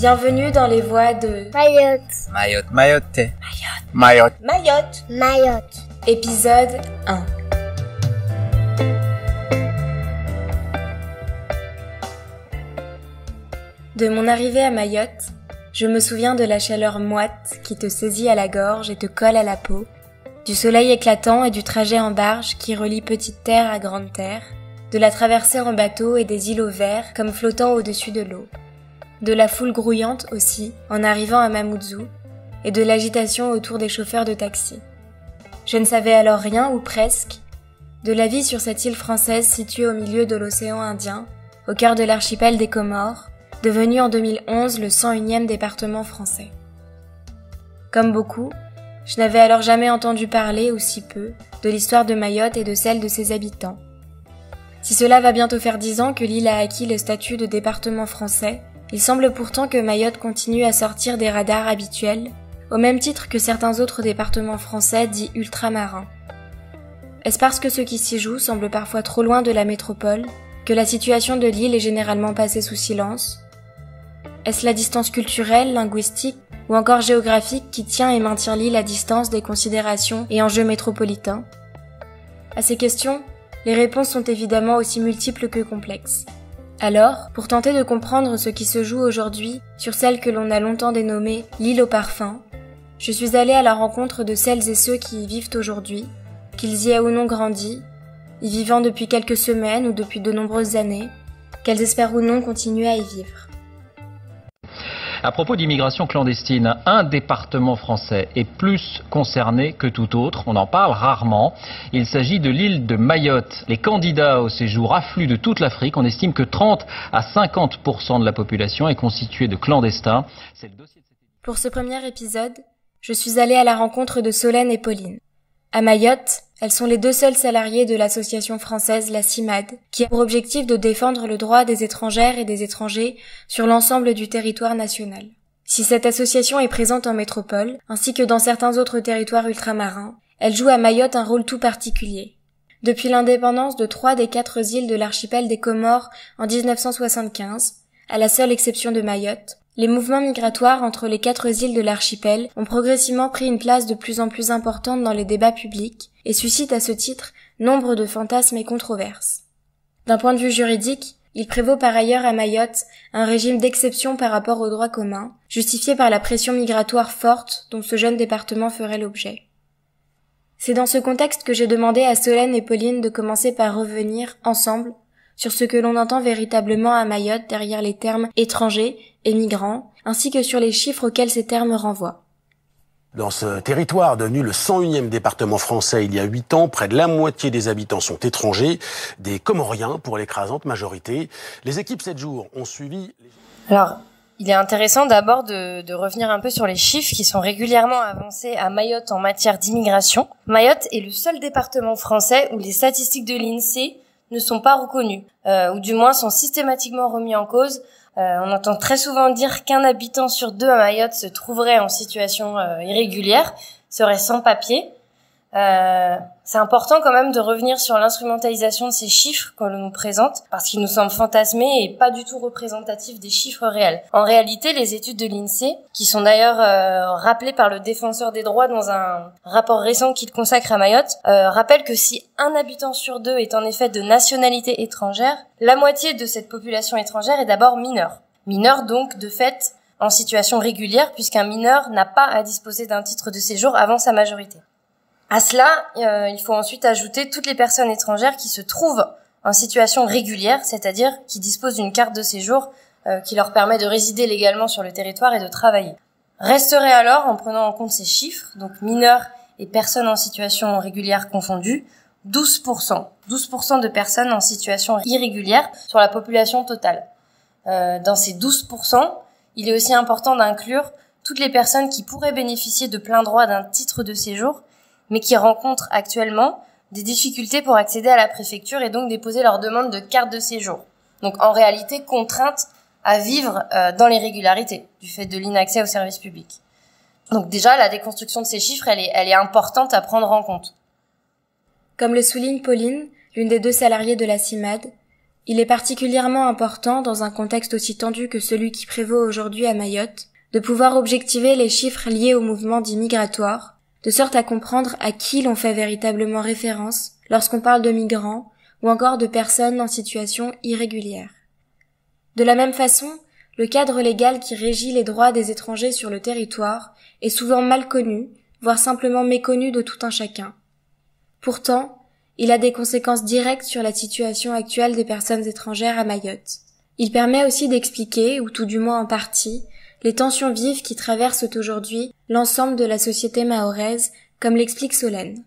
Bienvenue dans les voix de Mayotte. Mayotte, Mayotte. Mayotte. Mayotte. Mayotte. Épisode 1. De mon arrivée à Mayotte, je me souviens de la chaleur moite qui te saisit à la gorge et te colle à la peau, du soleil éclatant et du trajet en barge qui relie petite terre à grande terre, de la traversée en bateau et des îlots verts comme flottant au-dessus de l'eau, de la foule grouillante aussi en arrivant à Mamoudzou et de l'agitation autour des chauffeurs de taxi. Je ne savais alors rien ou presque de la vie sur cette île française située au milieu de l'océan Indien, au cœur de l'archipel des Comores, devenu en 2011 le 101e département français. Comme beaucoup, je n'avais alors jamais entendu parler, ou si peu, de l'histoire de Mayotte et de celle de ses habitants. Si cela va bientôt faire 10 ans que l'île a acquis le statut de département français, il semble pourtant que Mayotte continue à sortir des radars habituels, au même titre que certains autres départements français dits ultramarins. Est-ce parce que ce qui s'y joue semble parfois trop loin de la métropole, que la situation de l'île est généralement passée sous silence ? Est-ce la distance culturelle, linguistique ou encore géographique qui tient et maintient l'île à distance des considérations et enjeux métropolitains ? À ces questions, les réponses sont évidemment aussi multiples que complexes. Alors, pour tenter de comprendre ce qui se joue aujourd'hui sur celle que l'on a longtemps dénommée l'île au parfum, je suis allée à la rencontre de celles et ceux qui y vivent aujourd'hui, qu'ils y aient ou non grandi, y vivant depuis quelques semaines ou depuis de nombreuses années, qu'elles espèrent ou non continuer à y vivre. À propos d'immigration clandestine, un département français est plus concerné que tout autre. On en parle rarement. Il s'agit de l'île de Mayotte. Les candidats au séjour affluent de toute l'Afrique. On estime que 30 à 50% de la population est constituée de clandestins. C'est le dossier de cette... Pour ce premier épisode, je suis allée à la rencontre de Solène et Pauline. À Mayotte, elles sont les deux seules salariées de l'association française la CIMAD, qui a pour objectif de défendre le droit des étrangères et des étrangers sur l'ensemble du territoire national. Si cette association est présente en métropole, ainsi que dans certains autres territoires ultramarins, elle joue à Mayotte un rôle tout particulier. Depuis l'indépendance de 3 des 4 îles de l'archipel des Comores en 1975, à la seule exception de Mayotte, les mouvements migratoires entre les 4 îles de l'archipel ont progressivement pris une place de plus en plus importante dans les débats publics et suscitent à ce titre nombre de fantasmes et controverses. D'un point de vue juridique, il prévaut par ailleurs à Mayotte un régime d'exception par rapport au droit commun, justifié par la pression migratoire forte dont ce jeune département ferait l'objet. C'est dans ce contexte que j'ai demandé à Solène et Pauline de commencer par revenir, ensemble, sur ce que l'on entend véritablement à Mayotte derrière les termes étrangers et migrants, ainsi que sur les chiffres auxquels ces termes renvoient. Dans ce territoire devenu le 101e département français il y a 8 ans, près de la moitié des habitants sont étrangers, des Comoriens pour l'écrasante majorité. Les équipes 7 jours ont suivi... Alors, il est intéressant d'abord de revenir un peu sur les chiffres qui sont régulièrement avancés à Mayotte en matière d'immigration. Mayotte est le seul département français où les statistiques de l'INSEE ne sont pas reconnues, ou du moins sont systématiquement remis en cause. On entend très souvent dire qu'un habitant sur 2 à Mayotte se trouverait en situation irrégulière, serait sans papier. C'est important quand même de revenir sur l'instrumentalisation de ces chiffres que l'on nous présente, parce qu'ils nous semblent fantasmés et pas du tout représentatifs des chiffres réels. En réalité, les études de l'INSEE, qui sont d'ailleurs rappelées par le Défenseur des droits dans un rapport récent qu'il consacre à Mayotte, rappellent que si un habitant sur 2 est en effet de nationalité étrangère, la moitié de cette population étrangère est d'abord mineure. Mineur donc, de fait, en situation régulière, puisqu'un mineur n'a pas à disposer d'un titre de séjour avant sa majorité. À cela, il faut ensuite ajouter toutes les personnes étrangères qui se trouvent en situation régulière, c'est-à-dire qui disposent d'une carte de séjour qui leur permet de résider légalement sur le territoire et de travailler. Resterait alors, en prenant en compte ces chiffres, donc mineurs et personnes en situation régulière confondues, 12%. 12% de personnes en situation irrégulière sur la population totale. Dans ces 12%, il est aussi important d'inclure toutes les personnes qui pourraient bénéficier de plein droit d'un titre de séjour, mais qui rencontrent actuellement des difficultés pour accéder à la préfecture et donc déposer leur demande de carte de séjour. Donc en réalité contraintes à vivre dans l'irrégularité du fait de l'inaccès aux services publics. Donc déjà, la déconstruction de ces chiffres, elle est importante à prendre en compte. Comme le souligne Pauline, l'une des 2 salariées de la CIMAD, Il est particulièrement important, dans un contexte aussi tendu que celui qui prévaut aujourd'hui à Mayotte, de pouvoir objectiver les chiffres liés au mouvement dit migratoire, de sorte à comprendre à qui l'on fait véritablement référence lorsqu'on parle de migrants ou encore de personnes en situation irrégulière. De la même façon, le cadre légal qui régit les droits des étrangers sur le territoire est souvent mal connu, voire simplement méconnu de tout un chacun. Pourtant, il a des conséquences directes sur la situation actuelle des personnes étrangères à Mayotte. Il permet aussi d'expliquer, ou tout du moins en partie, les tensions vives qui traversent aujourd'hui l'ensemble de la société mahoraise, comme l'explique Solène.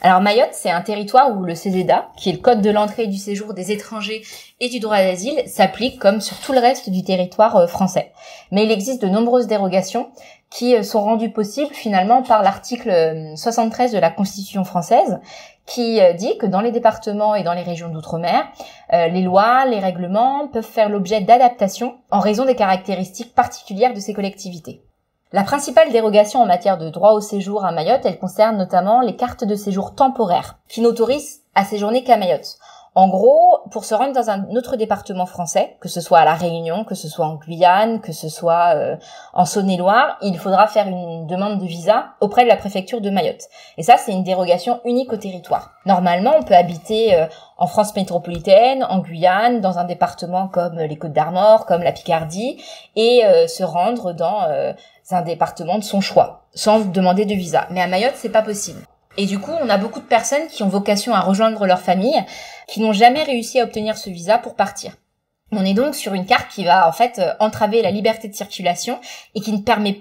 Alors Mayotte, c'est un territoire où le CESEDA, qui est le code de l'entrée et du séjour des étrangers et du droit d'asile, s'applique comme sur tout le reste du territoire français. Mais il existe de nombreuses dérogations qui sont rendues possibles finalement par l'article 73 de la Constitution française, qui dit que dans les départements et dans les régions d'outre-mer, les lois, les règlements peuvent faire l'objet d'adaptations en raison des caractéristiques particulières de ces collectivités. La principale dérogation en matière de droit au séjour à Mayotte, elle concerne notamment les cartes de séjour temporaires, qui n'autorisent à séjourner qu'à Mayotte. En gros, pour se rendre dans un autre département français, que ce soit à La Réunion, que ce soit en Guyane, que ce soit en Saône-et-Loire, il faudra faire une demande de visa auprès de la préfecture de Mayotte. Et ça, c'est une dérogation unique au territoire. Normalement, on peut habiter en France métropolitaine, en Guyane, dans un département comme les Côtes-d'Armor, comme la Picardie, et se rendre dans un département de son choix, sans demander de visa. Mais à Mayotte, c'est pas possible. Et du coup, on a beaucoup de personnes qui ont vocation à rejoindre leur famille, qui n'ont jamais réussi à obtenir ce visa pour partir. On est donc sur une carte qui va en fait entraver la liberté de circulation et qui n'admet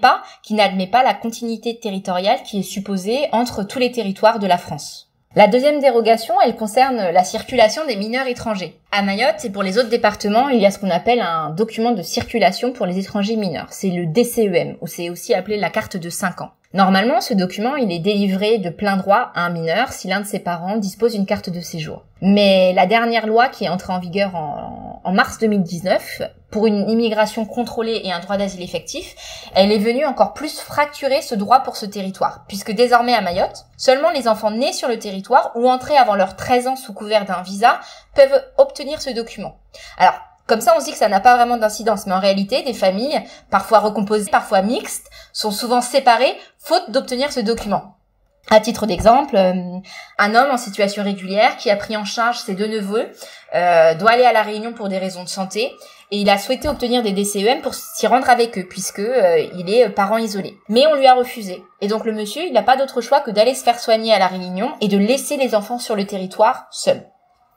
pas la continuité territoriale qui est supposée entre tous les territoires de la France. La deuxième dérogation, elle concerne la circulation des mineurs étrangers. À Mayotte et pour les autres départements, il y a ce qu'on appelle un document de circulation pour les étrangers mineurs. C'est le DCEM, ou c'est aussi appelé la carte de 5 ans. Normalement, ce document, il est délivré de plein droit à un mineur si l'un de ses parents dispose d'une carte de séjour. Mais la dernière loi qui est entrée en vigueur en mars 2019, pour une immigration contrôlée et un droit d'asile effectif, elle est venue encore plus fracturer ce droit pour ce territoire, puisque désormais à Mayotte, seulement les enfants nés sur le territoire ou entrés avant leurs 13 ans sous couvert d'un visa peuvent obtenir ce document. Alors, comme ça, on se dit que ça n'a pas vraiment d'incidence, mais en réalité, des familles, parfois recomposées, parfois mixtes, sont souvent séparées, faute d'obtenir ce document. À titre d'exemple, un homme en situation régulière qui a pris en charge ses 2 neveux doit aller à La Réunion pour des raisons de santé et il a souhaité obtenir des DCEM pour s'y rendre avec eux puisque il est parent isolé. Mais on lui a refusé. Et donc le monsieur, il n'a pas d'autre choix que d'aller se faire soigner à La Réunion et de laisser les enfants sur le territoire seuls.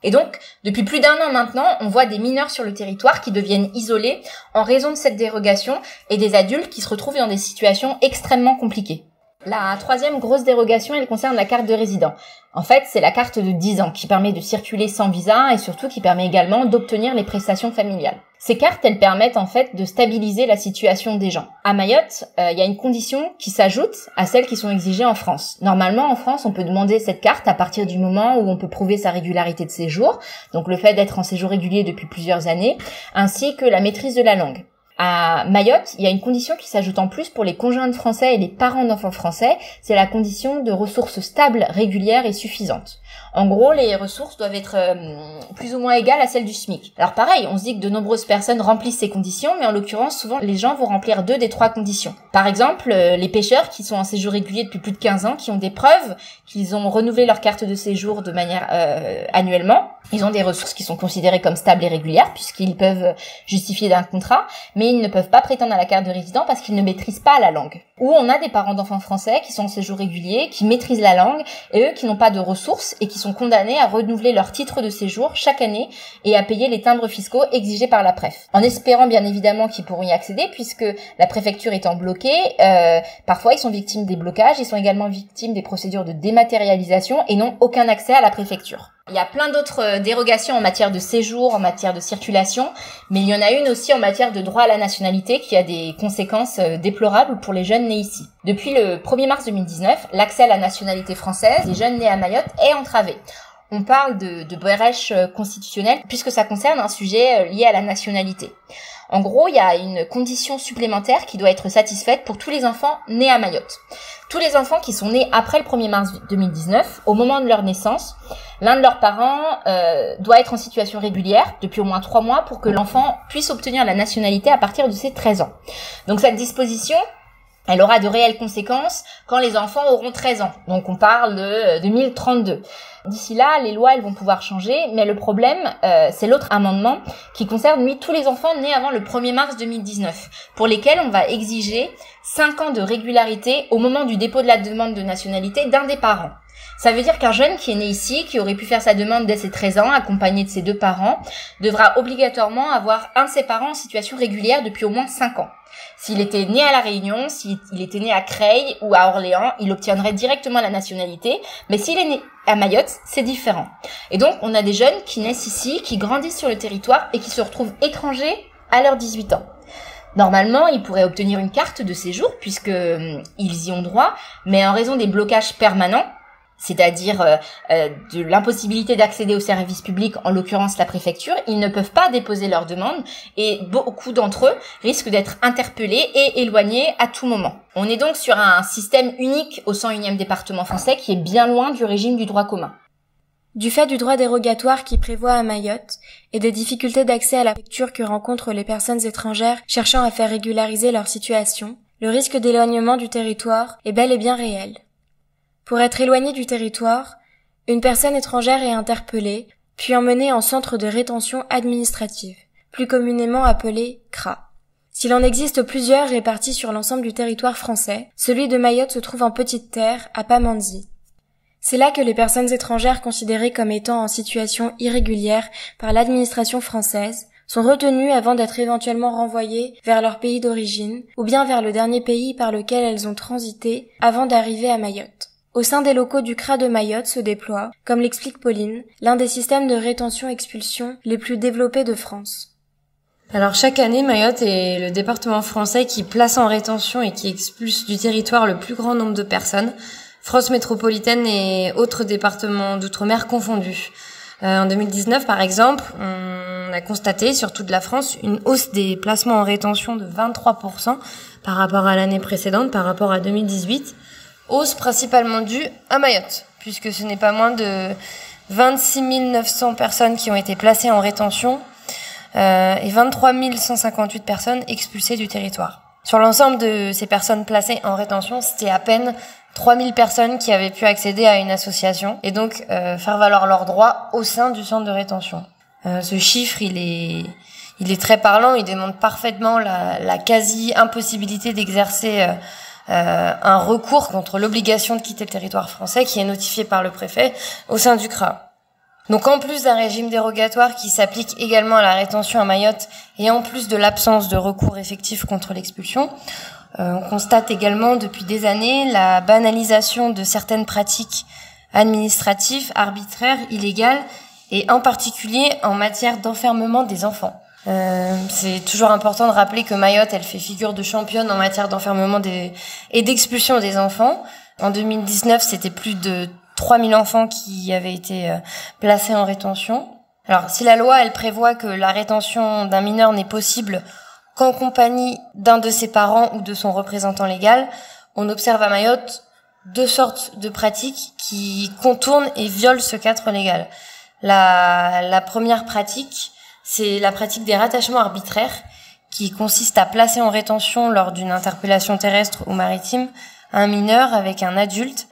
Et donc, depuis plus d'1 an maintenant, on voit des mineurs sur le territoire qui deviennent isolés en raison de cette dérogation et des adultes qui se retrouvent dans des situations extrêmement compliquées. La troisième grosse dérogation, elle concerne la carte de résident. En fait, c'est la carte de 10 ans qui permet de circuler sans visa et surtout qui permet également d'obtenir les prestations familiales. Ces cartes, elles permettent en fait de stabiliser la situation des gens. À Mayotte, il y a une condition qui s'ajoute à celles qui sont exigées en France. Normalement, en France, on peut demander cette carte à partir du moment où on peut prouver sa régularité de séjour, donc le fait d'être en séjour régulier depuis plusieurs années, ainsi que la maîtrise de la langue. À Mayotte, il y a une condition qui s'ajoute en plus pour les conjoints de français et les parents d'enfants français, c'est la condition de ressources stables, régulières et suffisantes. En gros, les ressources doivent être plus ou moins égales à celles du SMIC. Alors pareil, on se dit que de nombreuses personnes remplissent ces conditions, mais en l'occurrence, souvent, les gens vont remplir 2 des 3 conditions. Par exemple, les pêcheurs qui sont en séjour régulier depuis plus de 15 ans, qui ont des preuves qu'ils ont renouvelé leur carte de séjour de manière annuellement. Ils ont des ressources qui sont considérées comme stables et régulières, puisqu'ils peuvent justifier d'un contrat, mais ils ne peuvent pas prétendre à la carte de résident parce qu'ils ne maîtrisent pas la langue. Ou on a des parents d'enfants français qui sont en séjour régulier, qui maîtrisent la langue, et eux qui n'ont pas de ressources et qui sont condamnés à renouveler leur titre de séjour chaque année et à payer les timbres fiscaux exigés par la préf. En espérant bien évidemment qu'ils pourront y accéder puisque la préfecture étant bloquée, parfois ils sont victimes des blocages, ils sont également victimes des procédures de dématérialisation et n'ont aucun accès à la préfecture. Il y a plein d'autres dérogations en matière de séjour, en matière de circulation, mais il y en a une aussi en matière de droit à la nationalité qui a des conséquences déplorables pour les jeunes nés ici. Depuis le 1er mars 2019, l'accès à la nationalité française des jeunes nés à Mayotte est entravé. on parle de brèche constitutionnelle puisque ça concerne un sujet lié à la nationalité. En gros, il y a une condition supplémentaire qui doit être satisfaite pour tous les enfants nés à Mayotte. Tous les enfants qui sont nés après le 1er mars 2019, au moment de leur naissance, l'un de leurs parents doit être en situation régulière depuis au moins 3 mois pour que l'enfant puisse obtenir la nationalité à partir de ses 13 ans. Donc cette disposition, elle aura de réelles conséquences quand les enfants auront 13 ans. Donc on parle de 2032. D'ici là, les lois, elles vont pouvoir changer, mais le problème, c'est l'autre amendement qui concerne, lui, tous les enfants nés avant le 1er mars 2019, pour lesquels on va exiger 5 ans de régularité au moment du dépôt de la demande de nationalité d'un des parents. Ça veut dire qu'un jeune qui est né ici, qui aurait pu faire sa demande dès ses 13 ans, accompagné de ses 2 parents, devra obligatoirement avoir un de ses parents en situation régulière depuis au moins 5 ans. S'il était né à La Réunion, s'il était né à Creil ou à Orléans, il obtiendrait directement la nationalité, mais s'il est né à Mayotte, c'est différent. Et donc, on a des jeunes qui naissent ici, qui grandissent sur le territoire et qui se retrouvent étrangers à leurs 18 ans. Normalement, ils pourraient obtenir une carte de séjour puisqu'ils y ont droit, mais en raison des blocages permanents, c'est-à-dire de l'impossibilité d'accéder aux services publics, en l'occurrence la préfecture, ils ne peuvent pas déposer leur demande et beaucoup d'entre eux risquent d'être interpellés et éloignés à tout moment. On est donc sur un système unique au 101e département français qui est bien loin du régime du droit commun. Du fait du droit dérogatoire qui prévoit à Mayotte et des difficultés d'accès à la préfecture que rencontrent les personnes étrangères cherchant à faire régulariser leur situation, le risque d'éloignement du territoire est bel et bien réel. Pour être éloigné du territoire, une personne étrangère est interpellée, puis emmenée en centre de rétention administrative, plus communément appelé CRA. S'il en existe plusieurs répartis sur l'ensemble du territoire français, celui de Mayotte se trouve en Petite Terre, à Pamandzi. C'est là que les personnes étrangères considérées comme étant en situation irrégulière par l'administration française sont retenues avant d'être éventuellement renvoyées vers leur pays d'origine ou bien vers le dernier pays par lequel elles ont transité avant d'arriver à Mayotte. Au sein des locaux du CRA de Mayotte se déploie, comme l'explique Pauline, l'un des systèmes de rétention-expulsion les plus développés de France. Alors chaque année, Mayotte est le département français qui place en rétention et qui expulse du territoire le plus grand nombre de personnes, France métropolitaine et autres départements d'outre-mer confondus. En 2019, par exemple, on a constaté sur toute la France une hausse des placements en rétention de 23% par rapport à l'année précédente, par rapport à 2018. Hausse principalement due à Mayotte, puisque ce n'est pas moins de 26 900 personnes qui ont été placées en rétention et 23 158 personnes expulsées du territoire. Sur l'ensemble de ces personnes placées en rétention, c'était à peine 3 000 personnes qui avaient pu accéder à une association et donc faire valoir leurs droits au sein du centre de rétention. Ce chiffre, il est très parlant, il démontre parfaitement la quasi-impossibilité d'exercer un recours contre l'obligation de quitter le territoire français qui est notifié par le préfet au sein du CRA. Donc en plus d'un régime dérogatoire qui s'applique également à la rétention à Mayotte et en plus de l'absence de recours effectif contre l'expulsion, on constate également depuis des années la banalisation de certaines pratiques administratives, arbitraires, illégales et en particulier en matière d'enfermement des enfants. C'est toujours important de rappeler que Mayotte, elle fait figure de championne en matière d'enfermement et d'expulsion des enfants. En 2019, c'était plus de 3000 enfants qui avaient été placés en rétention. Alors, si la loi, elle prévoit que la rétention d'un mineur n'est possible qu'en compagnie d'un de ses parents ou de son représentant légal, on observe à Mayotte 2 sortes de pratiques qui contournent et violent ce cadre légal. La première pratique, c'est la pratique des rattachements arbitraires qui consiste à placer en rétention lors d'une interpellation terrestre ou maritime un mineur avec un adulte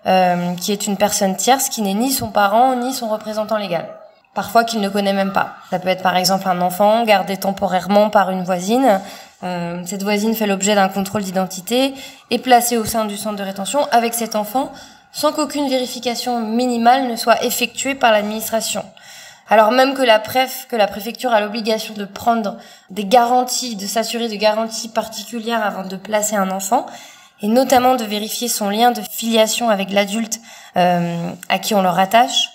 qui est une personne tierce qui n'est ni son parent ni son représentant légal. Parfois qu'il ne connaît même pas. Ça peut être par exemple un enfant gardé temporairement par une voisine. Cette voisine fait l'objet d'un contrôle d'identité et placée au sein du centre de rétention avec cet enfant sans qu'aucune vérification minimale ne soit effectuée par l'administration. Alors même que la préfecture a l'obligation de prendre des garanties, de s'assurer de garanties particulières avant de placer un enfant, et notamment de vérifier son lien de filiation avec l'adulte à qui on le rattache,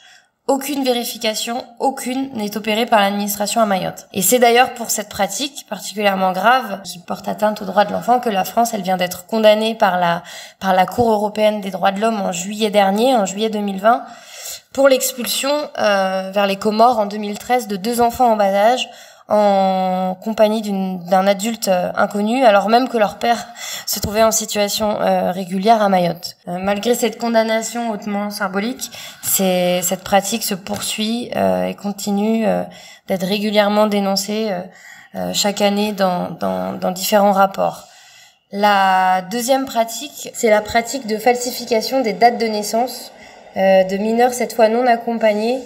aucune vérification, aucune n'est opérée par l'administration à Mayotte. Et c'est d'ailleurs pour cette pratique particulièrement grave qui porte atteinte aux droits de l'enfant que la France, elle vient d'être condamnée par la Cour européenne des droits de l'homme en juillet dernier, en juillet 2020, pour l'expulsion vers les Comores en 2013 de 2 enfants en bas âge en compagnie d'un adulte inconnu, alors même que leur père se trouvait en situation régulière à Mayotte. Malgré cette condamnation hautement symbolique, cette pratique se poursuit et continue d'être régulièrement dénoncée chaque année dans différents rapports. La deuxième pratique, c'est la pratique de falsification des dates de naissance de mineurs, cette fois non accompagnés,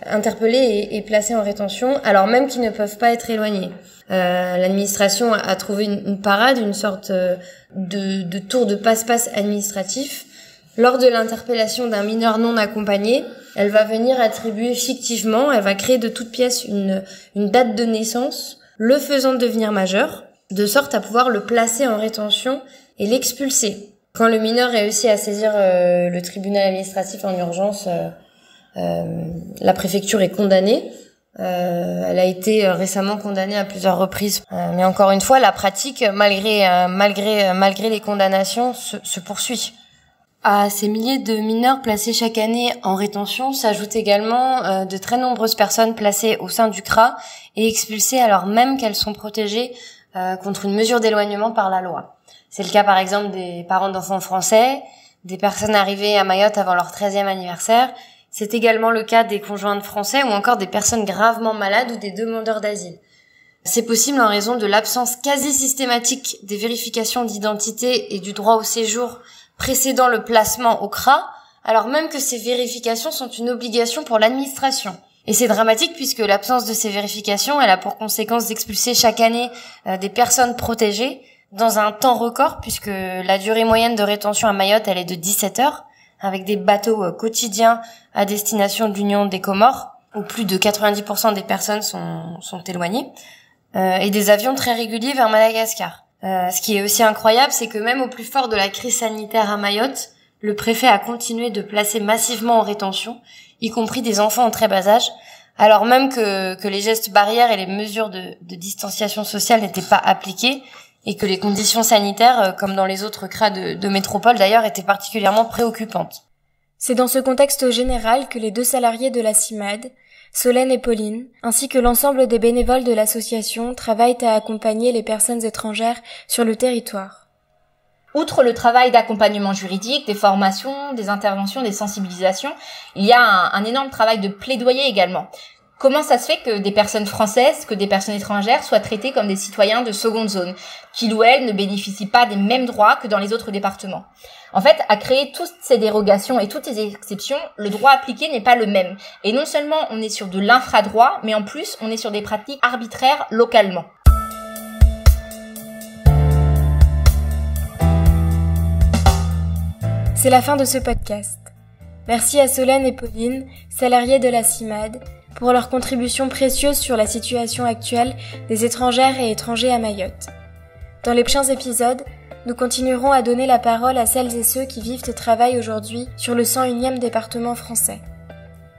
interpellés et placés en rétention, alors même qu'ils ne peuvent pas être éloignés. L'administration a trouvé une parade, une sorte de tour de passe-passe administratif. Lors de l'interpellation d'un mineur non accompagné, elle va venir attribuer fictivement, elle va créer de toutes pièces une date de naissance, le faisant devenir majeur, de sorte à pouvoir le placer en rétention et l'expulser. Quand le mineur réussit à saisir le tribunal administratif en urgence, la préfecture est condamnée. Elle a été récemment condamnée à plusieurs reprises. Mais encore une fois, la pratique, malgré les condamnations, se poursuit. À ces milliers de mineurs placés chaque année en rétention s'ajoutent également de très nombreuses personnes placées au sein du CRA et expulsées alors même qu'elles sont protégées contre une mesure d'éloignement par la loi. C'est le cas par exemple des parents d'enfants français, des personnes arrivées à Mayotte avant leur 13e anniversaire. C'est également le cas des conjoints de français ou encore des personnes gravement malades ou des demandeurs d'asile. C'est possible en raison de l'absence quasi systématique des vérifications d'identité et du droit au séjour précédant le placement au CRA, alors même que ces vérifications sont une obligation pour l'administration. Et c'est dramatique puisque l'absence de ces vérifications, elle a pour conséquence d'expulser chaque année des personnes protégées dans un temps record, puisque la durée moyenne de rétention à Mayotte, elle est de 17 heures, avec des bateaux quotidiens à destination de l'Union des Comores, où plus de 90% des personnes sont éloignées, et des avions très réguliers vers Madagascar. Ce qui est aussi incroyable, c'est que même au plus fort de la crise sanitaire à Mayotte, le préfet a continué de placer massivement en rétention, y compris des enfants en très bas âge, alors même que les gestes barrières et les mesures de distanciation sociale n'étaient pas appliquées, et que les conditions sanitaires, comme dans les autres CRA de métropole d'ailleurs, étaient particulièrement préoccupantes. C'est dans ce contexte général que les 2 salariés de la CIMAD, Solène et Pauline, ainsi que l'ensemble des bénévoles de l'association travaillent à accompagner les personnes étrangères sur le territoire. Outre le travail d'accompagnement juridique, des formations, des interventions, des sensibilisations, il y a un énorme travail de plaidoyer également. Comment ça se fait que des personnes françaises, que des personnes étrangères soient traitées comme des citoyens de seconde zone, qu'ils ou elles ne bénéficient pas des mêmes droits que dans les autres départements? En fait, à créer toutes ces dérogations et toutes ces exceptions, le droit appliqué n'est pas le même. Et non seulement on est sur de l'infradroit, mais en plus on est sur des pratiques arbitraires localement. C'est la fin de ce podcast. Merci à Solène et Pauline, salariées de la CIMAD, pour leur contribution précieuse sur la situation actuelle des étrangères et étrangers à Mayotte. Dans les prochains épisodes, nous continuerons à donner la parole à celles et ceux qui vivent et travaillent aujourd'hui sur le 101e département français.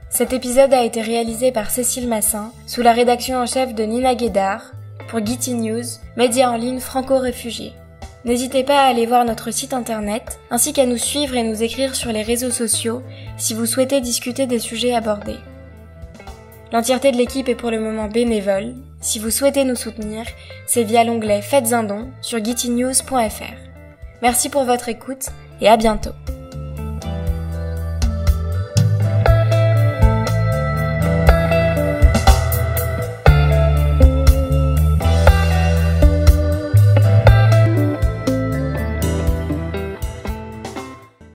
Cet épisode a été réalisé par Cécile Massin, sous la rédaction en chef de Nina Guédard, pour Guity News, média en ligne franco-réfugié. N'hésitez pas à aller voir notre site internet, ainsi qu'à nous suivre et nous écrire sur les réseaux sociaux si vous souhaitez discuter des sujets abordés. L'entièreté de l'équipe est pour le moment bénévole. Si vous souhaitez nous soutenir, c'est via l'onglet Faites un don sur guitynews.fr. Merci pour votre écoute et à bientôt.